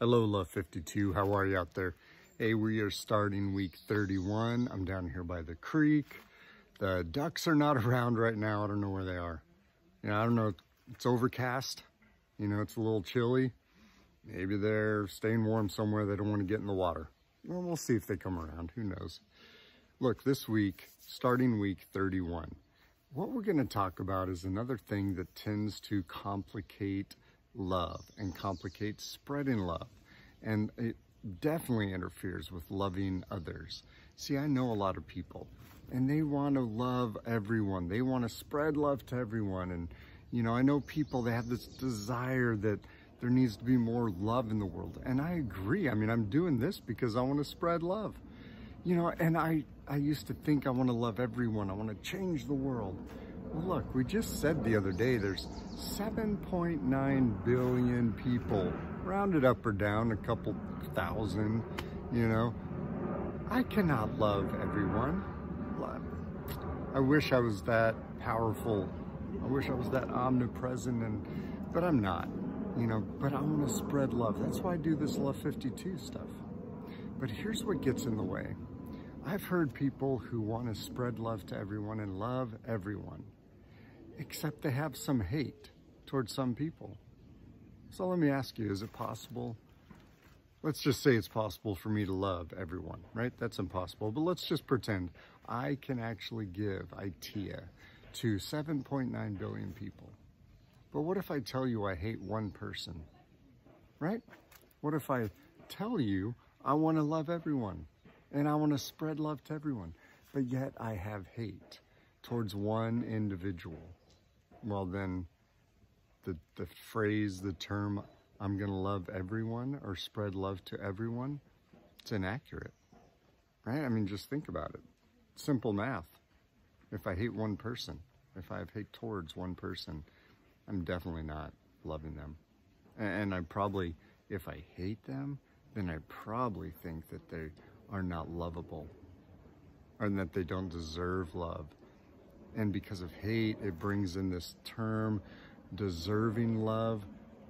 Hello, Love 52. How are you out there? Hey, we are starting week 31. I'm down here by the creek. The ducks are not around right now. I don't know where they are. I don't know. It's overcast. It's a little chilly. Maybe they're staying warm somewhere. They don't want to get in the water. Well, we'll see if they come around. Who knows? Look, this week, starting week 31, what we're going to talk about is another thing that tends to complicate love and complicate spreading love. And it definitely interferes with loving others. See, I know a lot of people and they want to love everyone. They want to spread love to everyone. And, I know people, they have this desire that there needs to be more love in the world. And I agree. I'm doing this because I want to spread love. And I used to think I want to love everyone. I want to change the world. Well, look, we just said the other day, there's 7.9 billion people, rounded up or down a couple thousand, I cannot love everyone. I wish I was that powerful. I wish I was that omnipresent, but I'm not, but I want to spread love. That's why I do this Love 52 stuff. But here's what gets in the way. I've heard people who want to spread love to everyone and love everyone, except they have some hate towards some people. So let me ask you, is it possible? Let's just say it's possible for me to love everyone, right? That's impossible, but let's just pretend I can actually give idea to 7.9 billion people. But what if I tell you I hate one person, right? What if I tell you I want to love everyone and I want to spread love to everyone, but yet I have hate towards one individual? Well, then the phrase, the term, I'm going to love everyone or spread love to everyone, it's inaccurate, right? Just think about it. Simple math. If I hate one person, if I have hate towards one person, I'm definitely not loving them. And I probably, if I hate them, then I probably think that they are not lovable and that they don't deserve love. And because of hate, it brings in this term, deserving love,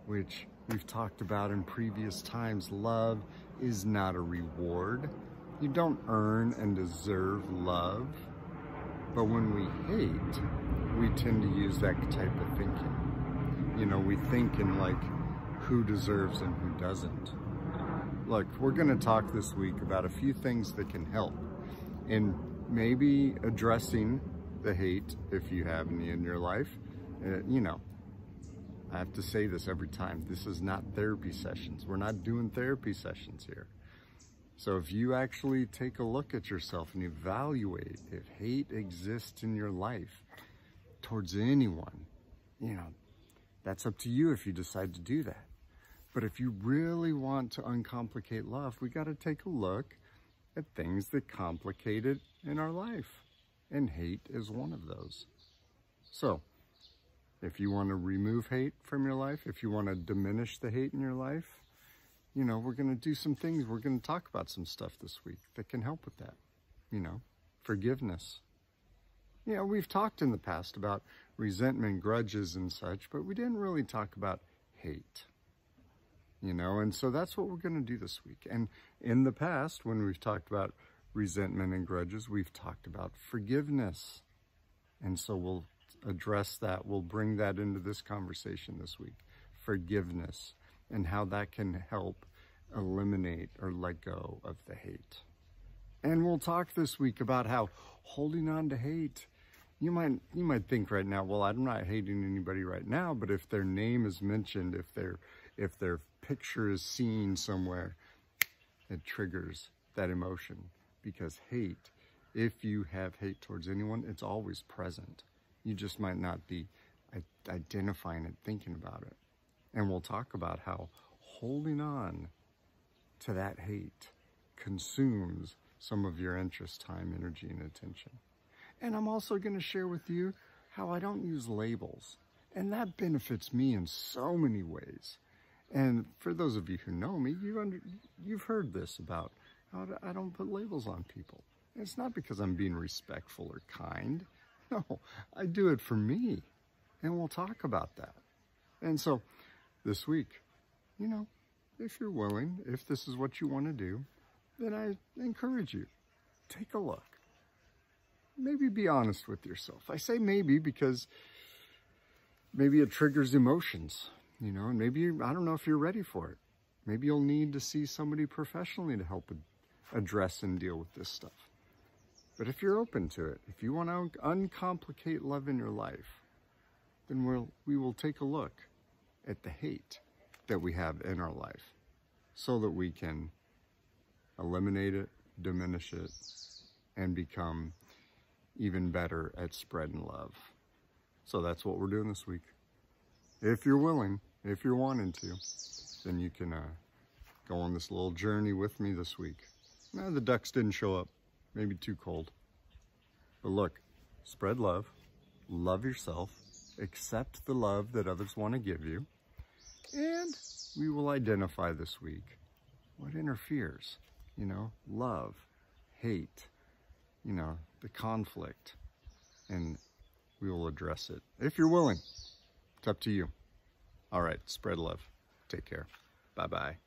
which we've talked about in previous times. Love is not a reward. You don't earn and deserve love. But when we hate, we tend to use that type of thinking. We think in like who deserves and who doesn't. Look, we're going to talk this week about a few things that can help in maybe addressing the hate, if you have any in your life. I have to say this every time. This is not therapy sessions. We're not doing therapy sessions here. So if you actually take a look at yourself and evaluate if hate exists in your life towards anyone, that's up to you if you decide to do that. But if you really want to uncomplicate love, we got to take a look at things that complicate it in our life. And hate is one of those. So, if you want to remove hate from your life, if you want to diminish the hate in your life, we're going to do some things. We're going to talk about some stuff this week that can help with that. Forgiveness. We've talked in the past about resentment, grudges and such, but we didn't really talk about hate. And so that's what we're going to do this week. And in the past, when we've talked about resentment and grudges, we've talked about forgiveness. And so we'll address that. We'll bring that into this conversation this week. Forgiveness and how that can help eliminate or let go of the hate. And we'll talk this week about how holding on to hate, you might think right now, well, I'm not hating anybody right now, but if their name is mentioned, if their picture is seen somewhere, it triggers that emotion. Because hate, if you have hate towards anyone, it's always present. You just might not be identifying it, thinking about it. And we'll talk about how holding on to that hate consumes some of your interest, time, energy, and attention. And I'm also going to share with you how I don't use labels. And that benefits me in so many ways. And for those of you who know me, you've heard this about how I don't put labels on people. It's not because I'm being respectful or kind. No, I do it for me. And we'll talk about that. And so this week, if you're willing, if this is what you want to do, then I encourage you, take a look. Maybe be honest with yourself. I say maybe because maybe it triggers emotions, you know, and maybe, I don't know if you're ready for it. Maybe you'll need to see somebody professionally to help address and deal with this stuff. But if you're open to it, if you want to uncomplicate love in your life, then we will take a look at the hate that we have in our life so that we can eliminate it, diminish it, and become even better at spreading love. So that's what we're doing this week. If you're willing, if you're wanting to, then you can go on this little journey with me this week. Now, the ducks didn't show up, maybe too cold. But look, spread love, love yourself, accept the love that others want to give you, and we will identify this week what interferes, you know, love, hate, you know, the conflict, and we will address it. If you're willing, it's up to you. All right, spread love. Take care. Bye-bye.